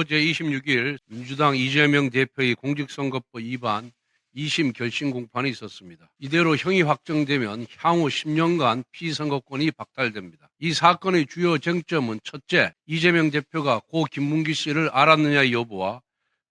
제26일 민주당 이재명 대표의 공직선거법 위반 2심 결심 공판이 있었습니다. 이대로 형이 확정되면 향후 10년간 피선거권이 박탈됩니다. 이 사건의 주요 쟁점은 첫째, 이재명 대표가 고 김문기 씨를 알았느냐의 여부와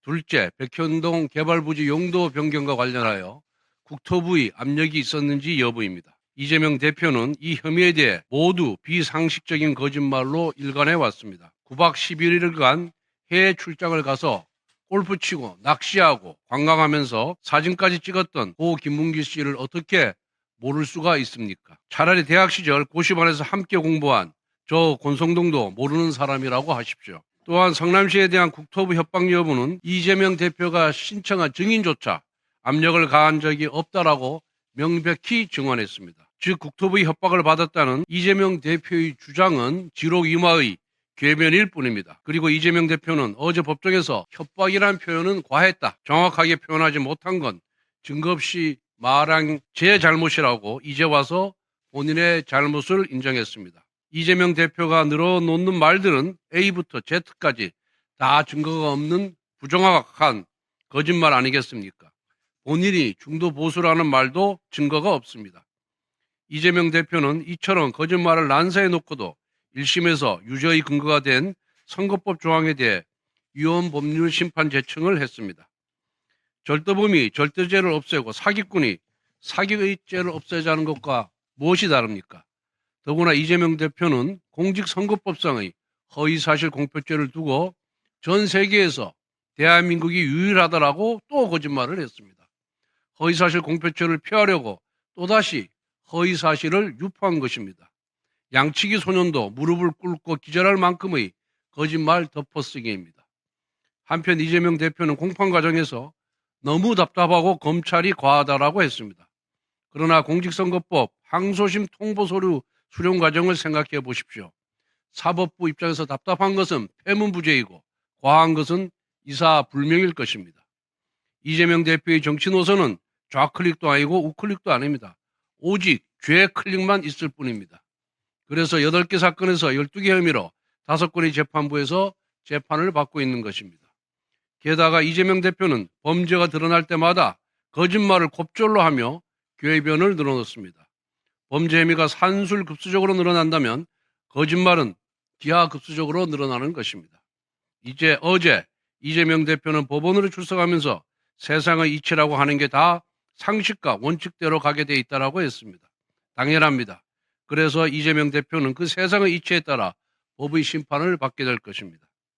둘째, 백현동 개발부지 용도 변경과 관련하여 국토부의 압력이 있었는지 여부입니다. 이재명 대표는 이 혐의에 대해 모두 비상식적인 거짓말로 일관해 왔습니다. 9박 11일간 해외 출장을 가서 골프 치고 낚시하고 관광하면서 사진까지 찍었던 고 김문기 씨를 어떻게 모를 수가 있습니까? 차라리 대학 시절 고시반에서 함께 공부한 저 권성동도 모르는 사람이라고 하십시오. 또한 성남시에 대한 국토부 협박 여부는 이재명 대표가 신청한 증인조차 압력을 가한 적이 없다라고 명백히 증언했습니다. 즉 국토부의 협박을 받았다는 이재명 대표의 주장은 지록 임화의 궤변일 뿐입니다. 그리고 이재명 대표는 어제 법정에서 협박이란 표현은 과했다, 정확하게 표현하지 못한 건 증거 없이 말한 제 잘못이라고 이제 와서 본인의 잘못을 인정했습니다. 이재명 대표가 늘어놓는 말들은 A부터 Z까지 다 증거가 없는 부정확한 거짓말 아니겠습니까? 본인이 중도 보수라는 말도 증거가 없습니다. 이재명 대표는 이처럼 거짓말을 난사해 놓고도 1심에서 유죄의 근거가 된 선거법 조항에 대해 위헌 법률 심판 제청을 했습니다. 절도범이 절도죄를 없애고 사기꾼이 사기의 죄를 없애자는 것과 무엇이 다릅니까? 더구나 이재명 대표는 공직선거법상의 허위사실 공표죄를 두고 전 세계에서 대한민국이 유일하다라고 또 거짓말을 했습니다. 허위사실 공표죄를 피하려고 또다시 허위사실을 유포한 것입니다. 양치기 소년도 무릎을 꿇고 기절할 만큼의 거짓말 덮어쓰기입니다. 한편 이재명 대표는 공판 과정에서 너무 답답하고 검찰이 과하다라고 했습니다. 그러나 공직선거법 항소심 통보 서류 수령 과정을 생각해 보십시오. 사법부 입장에서 답답한 것은 패문부재이고 과한 것은 이사불명일 것입니다. 이재명 대표의 정치 노선은 좌클릭도 아니고 우클릭도 아닙니다. 오직 좌클릭만 있을 뿐입니다. 그래서 8개 사건에서 12개 혐의로 5건의 재판부에서 재판을 받고 있는 것입니다. 게다가 이재명 대표는 범죄가 드러날 때마다 거짓말을 곱절로 하며 궤변을 늘어놓습니다. 범죄 혐의가 산술급수적으로 늘어난다면 거짓말은 기하급수적으로 늘어나는 것입니다. 어제 이재명 대표는 법원으로 출석하면서 세상의 이치라고 하는 게 다 상식과 원칙대로 가게 돼 있다라고 했습니다. 당연합니다. 그래서 이재명 대표는 그 세상의 이치에 따라 법의 심판을 받게 될 것입니다.